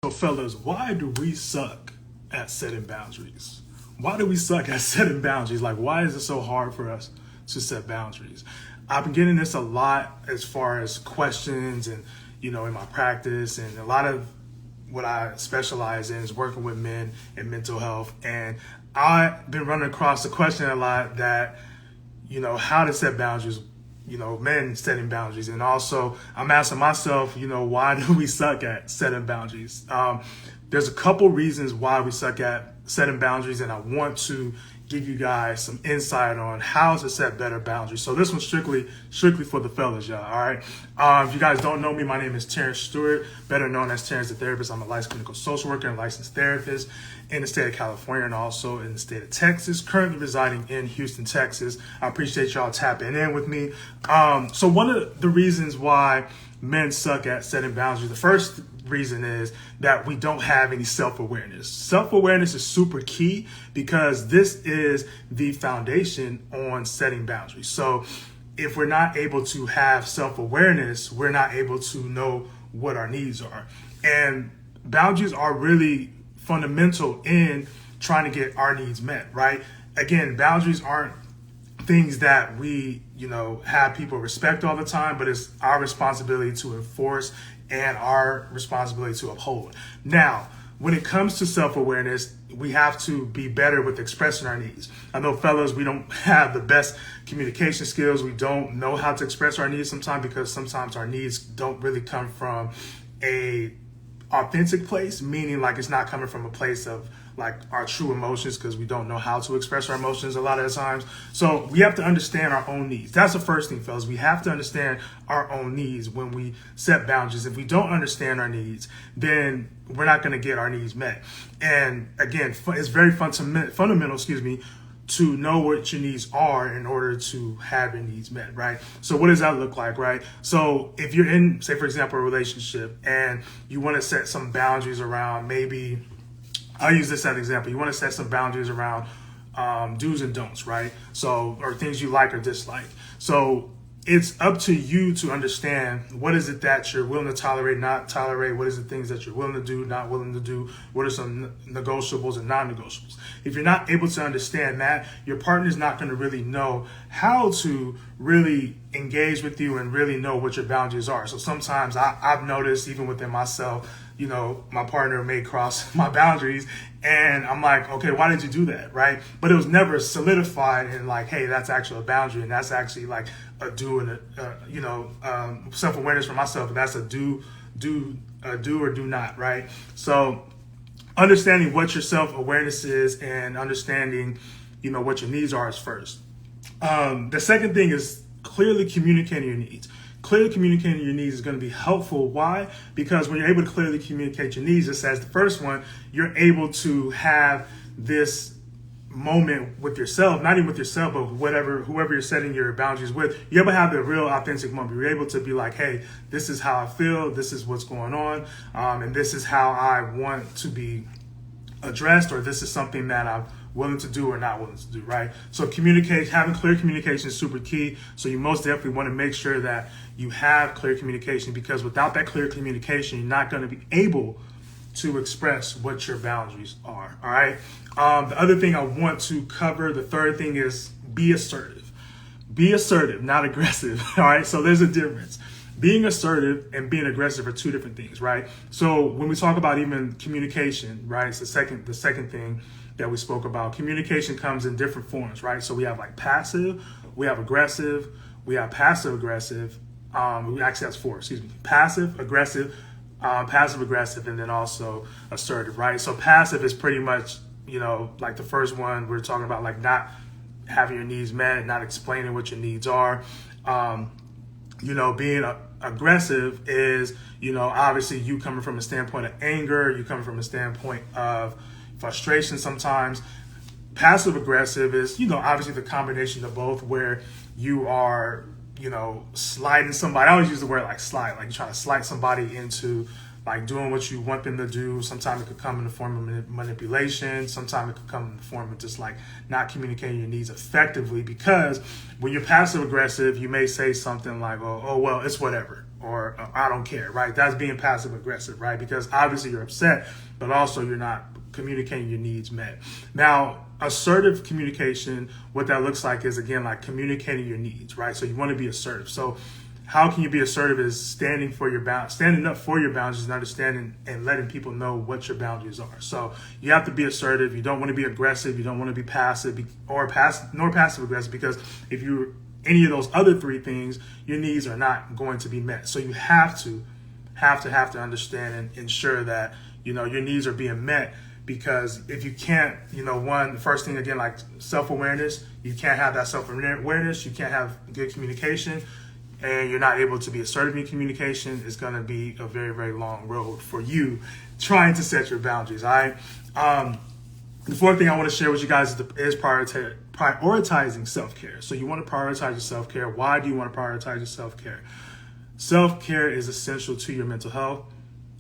So fellas, why do we suck at setting boundaries? Why do we suck at setting boundaries? Like, why is it so hard for us to set boundaries? I've been getting this a lot as far as questions and, in my practice, and a lot of what I specialize in is working with men and mental health. And I've been running across the question a lot that, how to set boundaries, men setting boundaries. And also I'm asking myself, why do we suck at setting boundaries? There's a couple reasons why we suck at setting boundaries, and I want to give you guys some insight on how to set better boundaries. So this one's strictly for the fellas, y'all. All right. If you guys don't know me, my name is Terrence Stewart, better known as Terrence the Therapist. I'm a licensed clinical social worker and licensed therapist in the state of California and also in the state of Texas, currently residing in Houston, Texas. I appreciate y'all tapping in with me. So one of the reasons why men suck at setting boundaries, the first reason is that we don't have any self-awareness. Self-awareness is super key because this is the foundation on setting boundaries. So if we're not able to have self-awareness, we're not able to know what our needs are. And boundaries are really fundamental in trying to get our needs met, right? Again, boundaries aren't things that we, have people respect all the time, but it's our responsibility to enforce and our responsibility to uphold. Now, when it comes to self-awareness, we have to be better with expressing our needs. I know, fellas, we don't have the best communication skills. We don't know how to express our needs sometimes because sometimes our needs don't really come from a authentic place, meaning like it's not coming from a place of like our true emotions because we don't know how to express our emotions a lot of the times. So we have to understand our own needs. That's the first thing, fellas. We have to understand our own needs when we set boundaries. If we don't understand our needs, then we're not going to get our needs met. And again, it's very fundamental, to know what your needs are in order to have your needs met, right? So what does that look like, right? So if you're in, say, for example, a relationship and you want to set some boundaries around, maybe I'll use this as an example. You want to set some boundaries around do's and don'ts, right? So, or things you like or dislike. So it's up to you to understand what is it that you're willing to tolerate, not tolerate. What is the things that you're willing to do, not willing to do? What are some negotiables and non-negotiables? If you're not able to understand that, your partner's not going to really know how to really engage with you and really know what your boundaries are. So sometimes I've noticed, even within myself, my partner may cross my boundaries and I'm like, okay, why did you do that? Right. But it was never solidified in like, hey, that's actually a boundary. And that's actually like a do and self-awareness for myself. And that's a do or do not. Right. So understanding what your self-awareness is and understanding, what your needs are is first. The second thing is clearly communicating your needs. Clearly communicating your needs is going to be helpful. Why? Because when you're able to clearly communicate your needs, just as the first one, you're able to have this moment with yourself, not even with yourself, but whoever you're setting your boundaries with. You're able to have the real authentic moment. You're able to be like, hey, this is how I feel. This is what's going on. And this is how I want to be addressed, or this is something that I'm willing to do or not willing to do, right? So having clear communication is super key. So you most definitely want to make sure that you have clear communication, because without that clear communication, you're not going to be able to express what your boundaries are, all right? The other thing I want to cover, the third thing, is be assertive. Be assertive, not aggressive, all right? So there's a difference. Being assertive and being aggressive are two different things, right? So when we talk about even communication, right, it's the second thing that we spoke about. Communication comes in different forms, right? So we have like passive, we have aggressive, we have passive aggressive. Actually, that's four, passive, aggressive, and then also assertive, right? So passive is pretty much, like the first one we're talking about, like not having your needs met, not explaining what your needs are. Being aggressive is, obviously you coming from a standpoint of anger, you coming from a standpoint of frustration sometimes. Passive aggressive is, obviously the combination of both, where you are, sliding somebody. I always use the word like slide, like you're trying to slide somebody into like doing what you want them to do. Sometimes it could come in the form of manipulation. Sometimes it could come in the form of just like not communicating your needs effectively, because when you're passive aggressive, you may say something like, oh well, it's whatever. or I don't care, right? That's being passive aggressive, right? Because obviously you're upset, but also you're not communicating your needs met. Now, assertive communication, what that looks like is, again, like communicating your needs, right? So you want to be assertive. So how can you be assertive is standing up for your boundaries and understanding and letting people know what your boundaries are. So you have to be assertive. You don't want to be aggressive. You don't want to be passive nor passive aggressive, because if you're any of those other three things, your needs are not going to be met. So you have to understand and ensure that, your needs are being met. Because if you can't, the first thing, again, like self-awareness, you can't have that self-awareness, you can't have good communication, and you're not able to be assertive in communication, it's going to be a very, very long road for you trying to set your boundaries, all right? The fourth thing I want to share with you guys is prioritizing self-care. So you want to prioritize your self-care. Why do you want to prioritize your self-care? Self-care is essential to your mental health.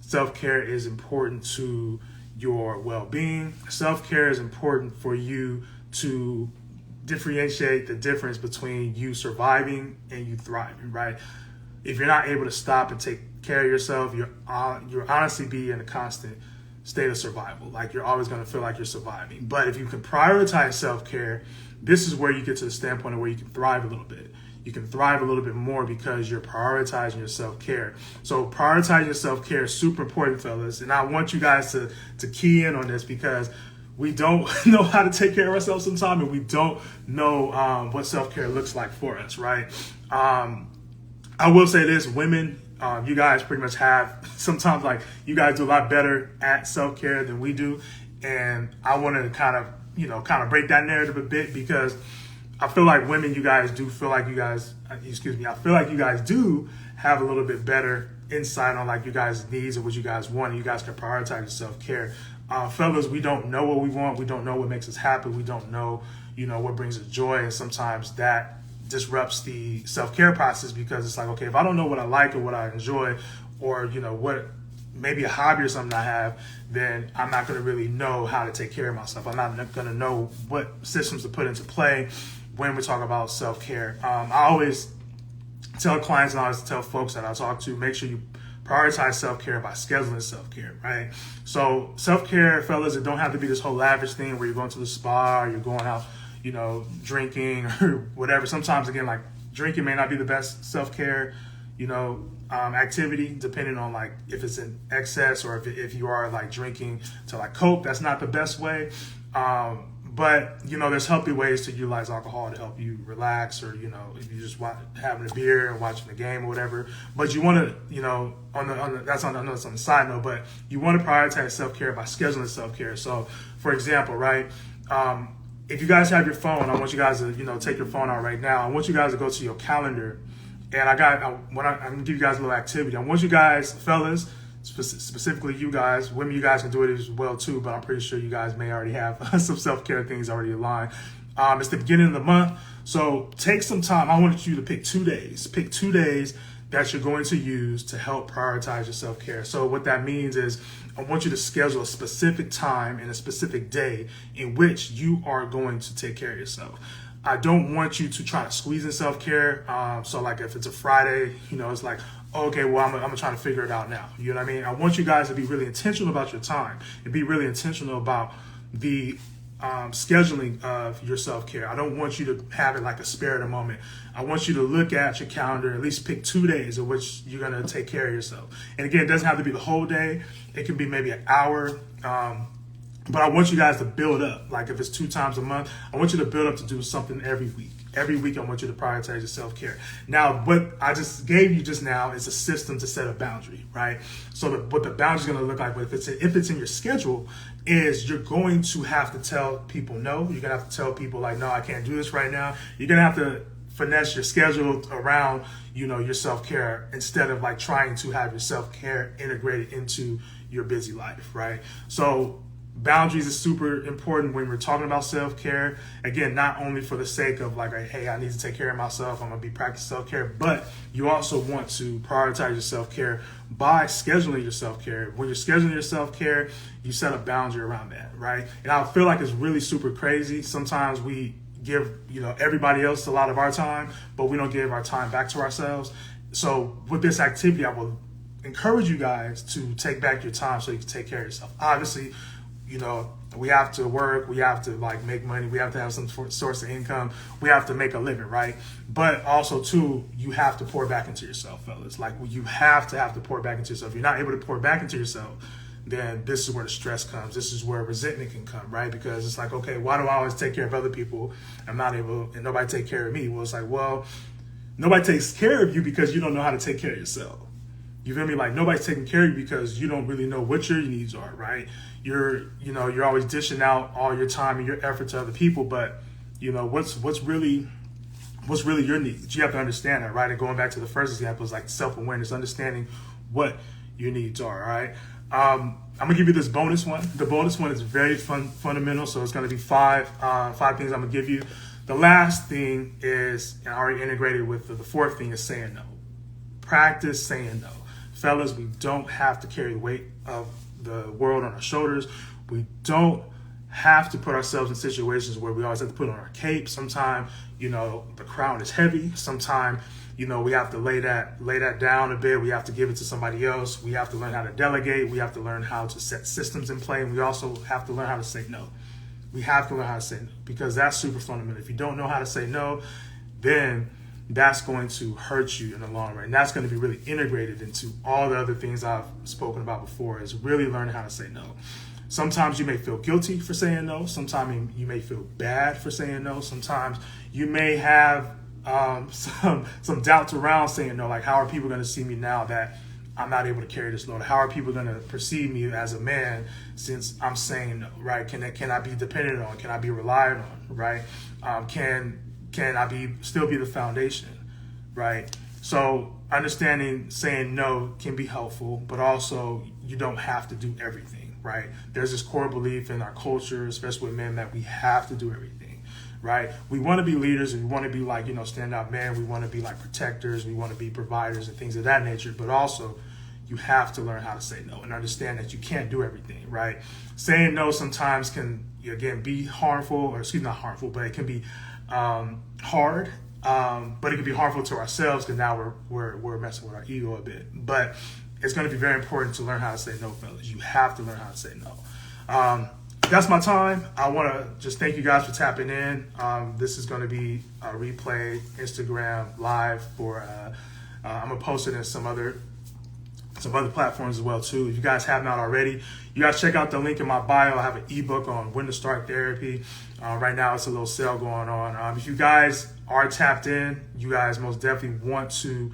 Self-care is important to your well-being. Self-care is important for you to differentiate the difference between you surviving and you thriving, right? If you're not able to stop and take care of yourself, you'll honestly be in a constant state of survival. Like, you're always going to feel like you're surviving. But if you can prioritize self-care, this is where you get to the standpoint of where you can thrive a little bit. You can thrive a little bit more because you're prioritizing your self-care. So prioritizing your self-care is super important, fellas. And I want you guys to key in on this, because we don't know how to take care of ourselves sometimes, and we don't know what self-care looks like for us, right? I will say this, women, you guys pretty much have, sometimes, like, you guys do a lot better at self-care than we do. And I want to kind of break that narrative a bit, because I feel like women, you guys do feel like I feel like you guys do have a little bit better insight on, like, you guys' needs and what you guys want, and you guys can prioritize your self-care. Fellas, we don't know what we want. We don't know what makes us happy. We don't know, what brings us joy. And sometimes that disrupts the self-care process, because it's like, okay, if I don't know what I like or what I enjoy, or, what maybe a hobby or something I have, then I'm not going to really know how to take care of myself. I'm not going to know what systems to put into play when we talk about self-care. I always tell clients, and I always tell folks that I talk to, make sure you prioritize self-care by scheduling self-care, right? So self-care, fellas, it don't have to be this whole lavish thing where you're going to the spa or you're going out, drinking or whatever. Sometimes, again, like, drinking may not be the best self-care, activity, depending on, like, if it's in excess, or if you are, like, drinking to, like, Coke, that's not the best way. But, there's healthy ways to utilize alcohol to help you relax, or, if you just having a beer and watching the game or whatever. But you want to, that's on the side note, but you want to prioritize self-care by scheduling self-care. So, for example, right, if you guys have your phone, I want you guys to, take your phone out right now. I want you guys to go to your calendar, and I'm going to give you guys a little activity. I want you guys, fellas, specifically you guys, women, you guys can do it as well too, but I'm pretty sure you guys may already have some self-care things already aligned. It's the beginning of the month, so take some time. I want you to pick 2 days. Pick 2 days that you're going to use to help prioritize your self-care. So what that means is, I want you to schedule a specific time and a specific day in which you are going to take care of yourself. I don't want you to try to squeeze in self-care. So, like, if it's a Friday, it's like, okay, well, I'm trying to figure it out now. You know what I mean? I want you guys to be really intentional about your time and be really intentional about the scheduling of your self-care. I don't want you to have it like a spare at a moment. I want you to look at your calendar, at least pick 2 days in which you're going to take care of yourself. And again, it doesn't have to be the whole day. It can be maybe an hour. But I want you guys to build up. Like, if it's 2 times a month, I want you to build up to do something every week. Every week, I want you to prioritize your self-care. Now, what I just gave you just now is a system to set a boundary, right? So what the boundary is going to look like, but if it's in your schedule, is you're going to have to tell people no. You're going to have to tell people, like, no, I can't do this right now. You're going to have to finesse your schedule around, your self-care, instead of, like, trying to have your self-care integrated into your busy life, right? So boundaries is super important when we're talking about self-care. Again, not only for the sake of, like, hey, I need to take care of myself, I'm going to be practicing self-care, but you also want to prioritize your self-care by scheduling your self-care. When you're scheduling your self-care, you set a boundary around that, right? And I feel like it's really super crazy. Sometimes we give, everybody else a lot of our time, but we don't give our time back to ourselves. So with this activity, I will encourage you guys to take back your time so you can take care of yourself. Obviously, we have to work, we have to like make money, we have to have some source of income, we have to make a living, right? But also too, you have to pour back into yourself, fellas. Like you have to pour back into yourself. If you're not able to pour back into yourself, then this is where the stress comes. This is where resentment can come, right? Because it's like, okay, why do I always take care of other people? I'm not able, and nobody take care of me. Well, it's like, well, nobody takes care of you because you don't know how to take care of yourself. You feel me? Like nobody's taking care of you because you don't really know what your needs are, right? You're always dishing out all your time and your effort to other people, but what's really your needs? You have to understand that, right? And going back to the first example is like self-awareness, understanding what your needs are, all right? I'm gonna give you this bonus one. The bonus one is very fundamental, so it's gonna be five things I'm gonna give you. The last thing is, and I already integrated with the fourth thing, is saying no. Practice saying no. Fellas, we don't have to carry the weight of the world on our shoulders. We don't have to put ourselves in situations where we always have to put on our cape. Sometimes, the crown is heavy. Sometimes, we have to lay that down a bit. We have to give it to somebody else. We have to learn how to delegate. We have to learn how to set systems in play. And we also have to learn how to say no. We have to learn how to say no because that's super fundamental. If you don't know how to say no, then that's going to hurt you in the long run. And that's going to be really integrated into all the other things I've spoken about before, is really learning how to say no. Sometimes you may feel guilty for saying no. Sometimes you may feel bad for saying no. Sometimes you may have some doubts around saying no. Like, how are people going to see me now that I'm not able to carry this load? How are people going to perceive me as a man since I'm saying no, right? Can I be dependent on? Can I be relied on, right? Can I still be the foundation, right? So understanding saying no can be helpful, but also you don't have to do everything, right? There's this core belief in our culture, especially with men, that we have to do everything, right? We want to be leaders and we want to be like, standout men. We want to be like protectors. We want to be providers and things of that nature, but also you have to learn how to say no and understand that you can't do everything, right? Saying no sometimes can, again, be harmful, or not harmful, but it can be hard, but it can be harmful to ourselves because now we're messing with our ego a bit. But it's going to be very important to learn how to say no, fellas. You have to learn how to say no. That's my time. I want to just thank you guys for tapping in. This is going to be a replay Instagram live for I'm gonna post it in some other platforms as well too. If you guys have not already, you guys check out the link in my bio. I have an ebook on when to start therapy. Right now it's a little sale going on. If you guys are tapped in, you guys most definitely want to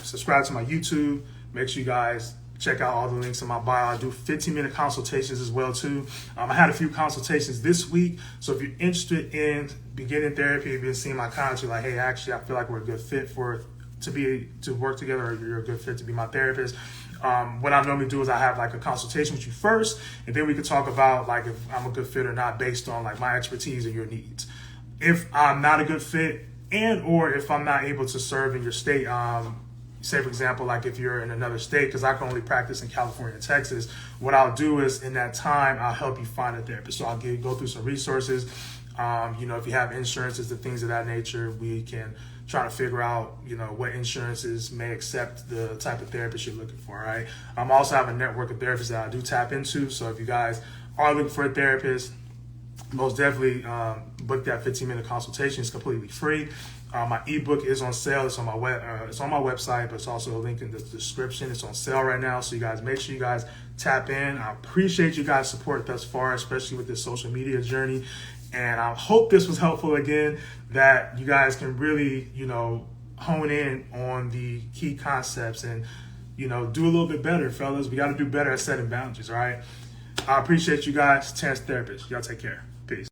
subscribe to my YouTube. Make sure you guys check out all the links in my bio. I do 15-minute consultations as well too. I had a few consultations this week. So if you're interested in beginning therapy, if you've seen my comments, you're like, hey, actually, I feel like we're a good fit to work together, or you're a good fit to be my therapist. What I normally do is I have like a consultation with you first, and then we can talk about like if I'm a good fit or not based on like my expertise and your needs. If I'm not a good fit, and or if I'm not able to serve in your state, say for example, like if you're in another state, because I can only practice in California and Texas, what I'll do is in that time, I'll help you find a therapist. So I'll go through some resources. If you have insurances and things of that nature, we can try to figure out, what insurances may accept the type of therapist you're looking for, right? I also have a network of therapists that I do tap into. So if you guys are looking for a therapist, most definitely book that 15-minute consultation. It's completely free. My ebook is on sale. It's on my website, but it's also a link in the description. It's on sale right now, so you guys make sure you guys tap in. I appreciate you guys' support thus far, especially with this social media journey. And I hope this was helpful again, that you guys can really, hone in on the key concepts and, do a little bit better, fellas. We got to do better at setting boundaries, all right? I appreciate you guys. Terrence Therapist. Y'all take care.